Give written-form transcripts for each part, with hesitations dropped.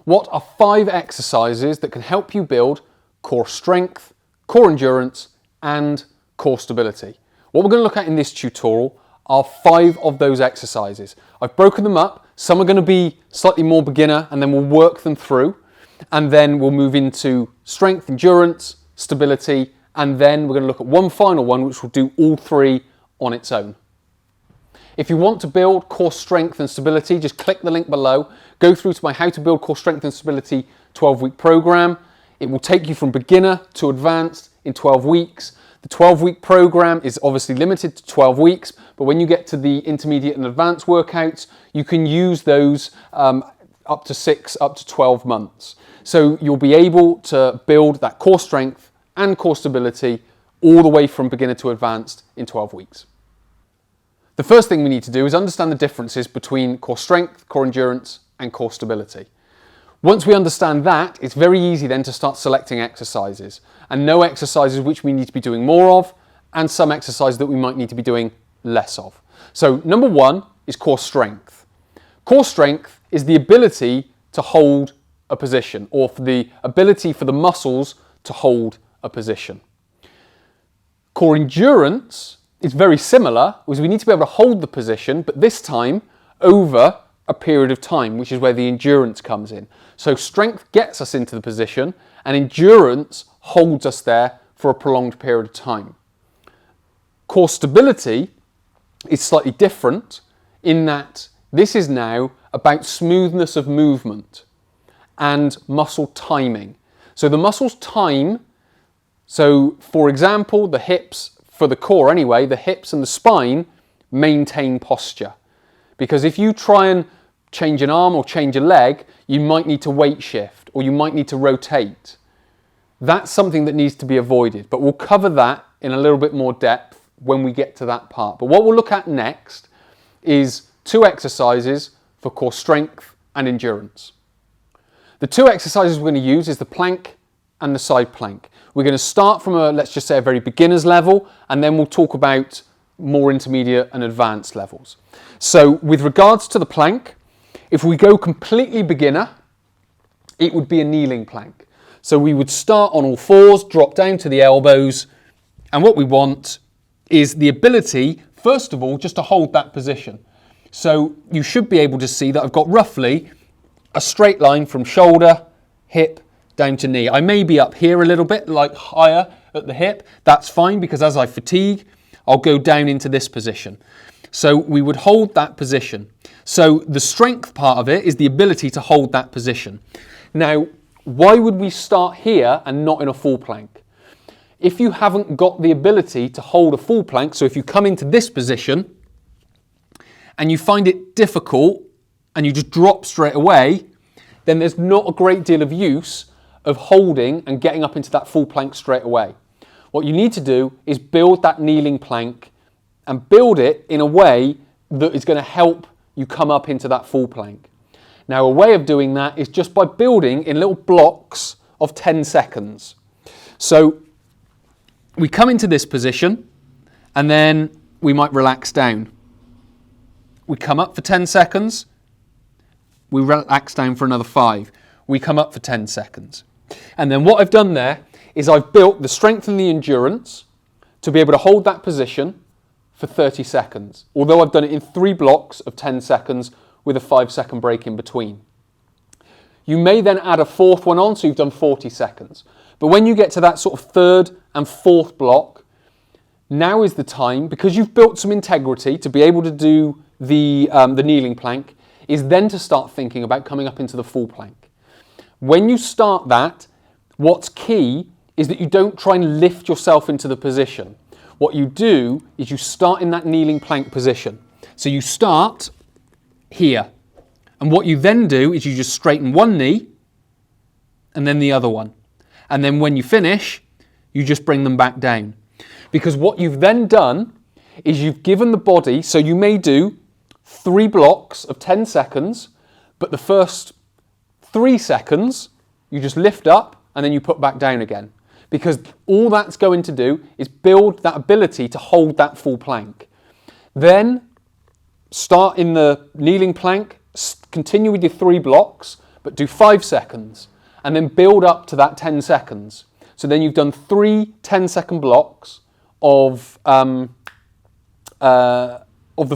What are 5 exercises that can help you build core strength, core endurance, and core stability? What we're going to look at in this tutorial are 5 of those exercises. I've broken them up. Some are going to be slightly more beginner, and then we'll work them through, and then we'll move into strength, endurance, stability, and then we're going to look at one final one which will do all 3 on its own. If you want to build core strength and stability, just click the link below, go through to my How to Build Core Strength and Stability 12-week program. It will take you from beginner to advanced in 12 weeks. The 12-week program is obviously limited to 12 weeks, but when you get to the intermediate and advanced workouts, you can use those up to 6, up to 12 months. So you'll be able to build that core strength and core stability all the way from beginner to advanced in 12 weeks. The first thing we need to do is understand the differences between core strength, core endurance, and core stability. Once we understand that, it's very easy then to start selecting exercises and know exercises which we need to be doing more of and some exercises that we might need to be doing less of. So number 1 is core strength. Core strength is the ability to hold a position, or for the ability for the muscles to hold a position. Core endurance is very similar, because we need to be able to hold the position, but this time over a period of time, which is where the endurance comes in. So strength gets us into the position and endurance holds us there for a prolonged period of time. Core stability is slightly different in that this is now about smoothness of movement and muscle timing. So the muscles time, so for example, the hips, for the core anyway, the hips and the spine maintain posture. Because if you try and change an arm or change a leg, you might need to weight shift or you might need to rotate. That's something that needs to be avoided, but we'll cover that in a little bit more depth when we get to that part. But what we'll look at next is 2 exercises for core strength and endurance. The 2 exercises we're going to use is the plank and the side plank. We're going to start from let's just say a very beginner's level, and then we'll talk about more intermediate and advanced levels. So with regards to the plank, if we go completely beginner, it would be a kneeling plank. So we would start on all 4s, drop down to the elbows, and what we want is the ability, first of all, just to hold that position. So you should be able to see that I've got roughly a straight line from shoulder, hip, down to knee. I may be up here a little bit, like higher at the hip. That's fine, because as I fatigue, I'll go down into this position. So we would hold that position. So the strength part of it is the ability to hold that position. Now, why would we start here and not in a full plank? If you haven't got the ability to hold a full plank, so if you come into this position and you find it difficult and you just drop straight away, then there's not a great deal of use of holding and getting up into that full plank straight away. What you need to do is build that kneeling plank and build it in a way that is going to help you come up into that full plank. Now, a way of doing that is just by building in little blocks of 10 seconds. So we come into this position and then we might relax down. We come up for 10 seconds. We relax down for another 5. We come up for 10 seconds. And then what I've done there is I've built the strength and the endurance to be able to hold that position for 30 seconds. Although I've done it in 3 blocks of 10 seconds with a 5-second break in between. You may then add a 4th one on, so you've done 40 seconds. But when you get to that sort of 3rd and 4th block, now is the time, because you've built some integrity to be able to do the kneeling plank, is then to start thinking about coming up into the full plank. When you start that, what's key is that you don't try and lift yourself into the position. What you do is you start in that kneeling plank position. So you start here. And what you then do is you just straighten one knee and then the other one. And then when you finish, you just bring them back down. Because what you've then done is you've given the body, so you may do 3 blocks of 10 seconds, but the first 3 seconds, you just lift up and then you put back down again. Because all that's going to do is build that ability to hold that full plank. Then start in the kneeling plank, continue with your 3 blocks, but do 5 seconds and then build up to that 10 seconds. So then you've done 3 10-second blocks of the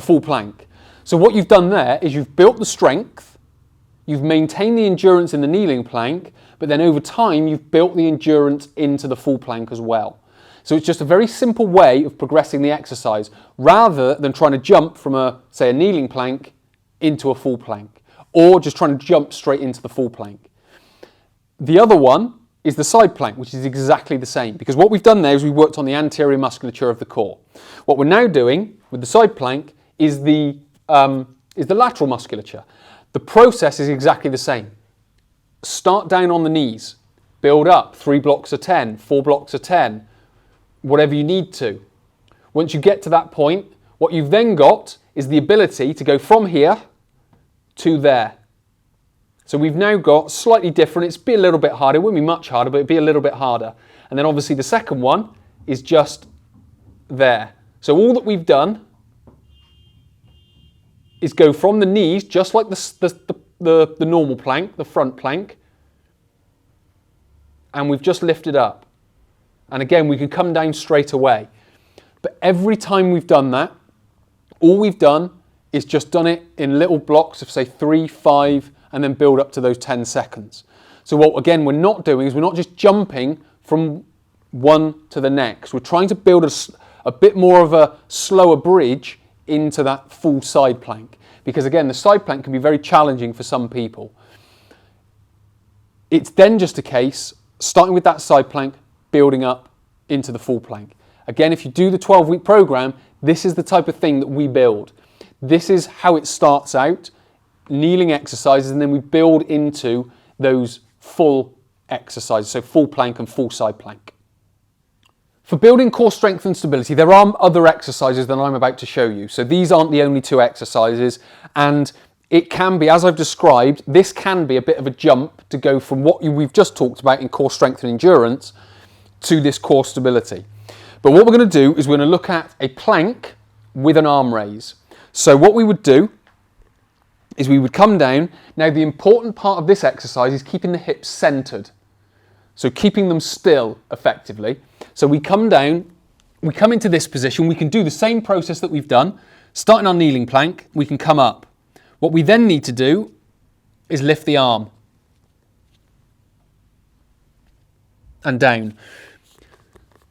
full plank. So what you've done there is you've built the strength, you've maintained the endurance in the kneeling plank, but then over time you've built the endurance into the full plank as well. So it's just a very simple way of progressing the exercise rather than trying to jump from say a kneeling plank into a full plank, or just trying to jump straight into the full plank. The other one is the side plank, which is exactly the same, because what we've done there is we worked on the anterior musculature of the core. What we're now doing with the side plank is the lateral musculature. The process is exactly the same. Start down on the knees, build up 3 blocks of 10, 4 blocks of 10, whatever you need to. Once you get to that point, what you've then got is the ability to go from here to there. So we've now got slightly different, it's be a little bit harder, it wouldn't be much harder, but it'd be a little bit harder. And then obviously the second one is just there. So all that we've done is go from the knees, just like the normal plank, the front plank, and we've just lifted up. And again, we can come down straight away. But every time we've done that, all we've done is just done it in little blocks of say 3, 5, and then build up to those 10 seconds. So what, again, we're not doing is we're not just jumping from one to the next. We're trying to build a bit more of a slower bridge into that full side plank. Because again, the side plank can be very challenging for some people. It's then just a case, starting with that side plank, building up into the full plank. Again, if you do the 12-week program, this is the type of thing that we build. This is how it starts out, kneeling exercises, and then we build into those full exercises, so full plank and full side plank. For building core strength and stability, there are other exercises than I'm about to show you. So these aren't the only 2 exercises, and it can be, as I've described, this can be a bit of a jump to go from what we've just talked about in core strength and endurance to this core stability. But what we're going to do is we're going to look at a plank with an arm raise. So what we would do is we would come down. Now the important part of this exercise is keeping the hips centered. So keeping them still effectively. So we come down, we come into this position, we can do the same process that we've done. Starting our kneeling plank, we can come up. What we then need to do is lift the arm and down.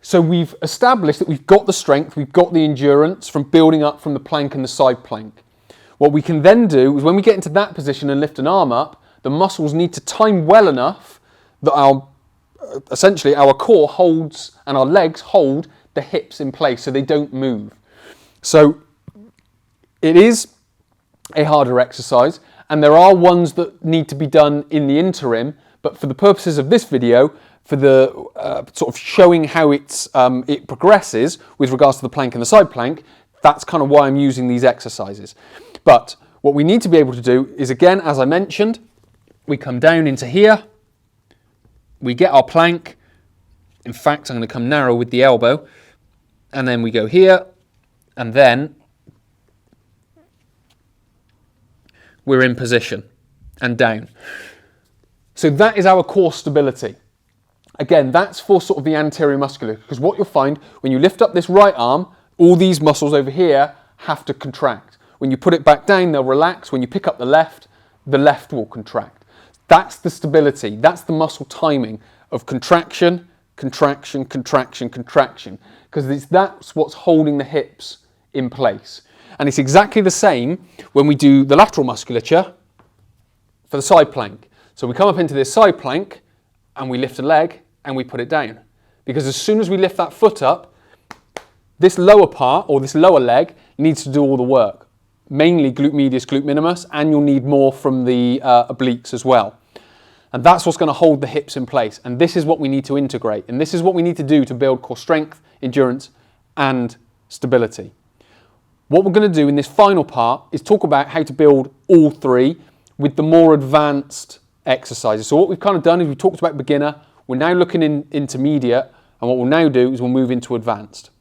So we've established that we've got the strength, we've got the endurance from building up from the plank and the side plank. What we can then do is when we get into that position and lift an arm up, the muscles need to time well enough that essentially our core holds and our legs hold the hips in place so they don't move. So it is a harder exercise, and there are ones that need to be done in the interim, but for the purposes of this video, for the sort of showing how it progresses with regards to the plank and the side plank, that's kind of why I'm using these exercises. But what we need to be able to do is, again, as I mentioned, we come down into here, we get our plank. In fact, I'm going to come narrow with the elbow, and then we go here, and then we're in position and down. So that is our core stability. Again, that's for sort of the anterior musculature, because what you'll find when you lift up this right arm, all these muscles over here have to contract. When you put it back down, they'll relax. When you pick up the left will contract. That's the stability. That's the muscle timing of contraction, contraction, contraction, contraction, because that's what's holding the hips in place. And it's exactly the same when we do the lateral musculature for the side plank. So we come up into this side plank and we lift a leg and we put it down. Because as soon as we lift that foot up, this lower part or this lower leg needs to do all the work. Mainly glute medius, glute minimus, and you'll need more from the obliques as well. And that's what's going to hold the hips in place. And this is what we need to integrate. And this is what we need to do to build core strength, endurance, and stability. What we're going to do in this final part is talk about how to build all 3 with the more advanced exercises. So what we've kind of done is we've talked about beginner, we're now looking in intermediate, and what we'll now do is we'll move into advanced.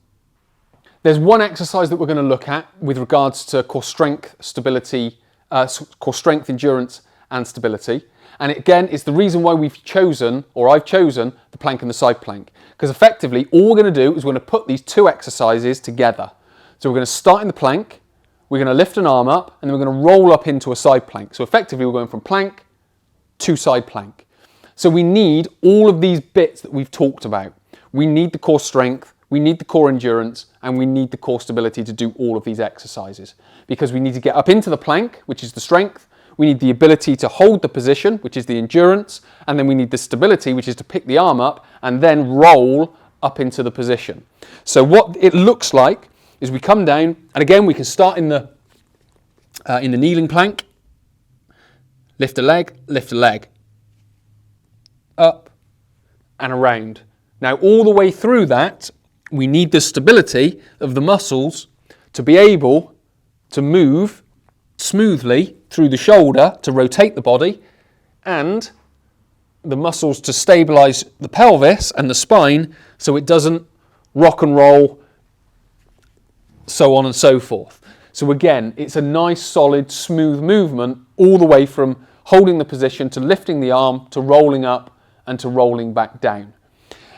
There's one exercise that we're going to look at with regards to core strength, stability, core strength, endurance, and stability. And again, it's the reason why I've chosen the plank and the side plank. Because effectively, all we're going to do is we're going to put these two exercises together. So we're going to start in the plank, we're going to lift an arm up, and then we're going to roll up into a side plank. So effectively, we're going from plank to side plank. So we need all of these bits that we've talked about. We need the core strength, we need the core endurance, and we need the core stability to do all of these exercises. Because we need to get up into the plank, which is the strength, we need the ability to hold the position, which is the endurance, and then we need the stability, which is to pick the arm up and then roll up into the position. So what it looks like is we come down, and again we can start in the kneeling plank, lift a leg, up and around. Now all the way through that, we need the stability of the muscles to be able to move smoothly through the shoulder to rotate the body, and the muscles to stabilize the pelvis and the spine so it doesn't rock and roll, so on and so forth. So again, it's a nice, solid, smooth movement all the way from holding the position to lifting the arm to rolling up and to rolling back down.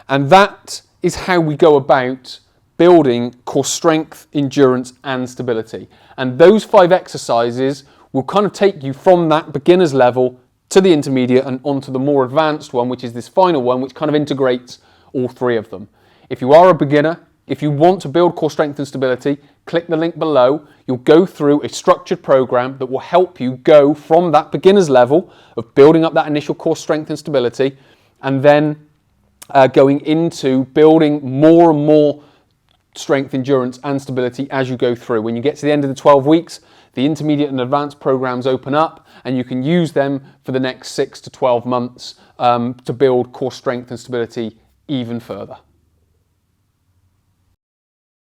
And that is how we go about building core strength, endurance and stability. And those 5 exercises will kind of take you from that beginner's level to the intermediate and onto the more advanced one, which is this final one, which kind of integrates all 3 of them. If you are a beginner, if you want to build core strength and stability, click the link below. You'll go through a structured program that will help you go from that beginner's level of building up that initial core strength and stability, and then going into building more and more strength, endurance and stability as you go through. When you get to the end of the 12 weeks, the intermediate and advanced programs open up and you can use them for the next 6 to 12 months to build core strength and stability even further.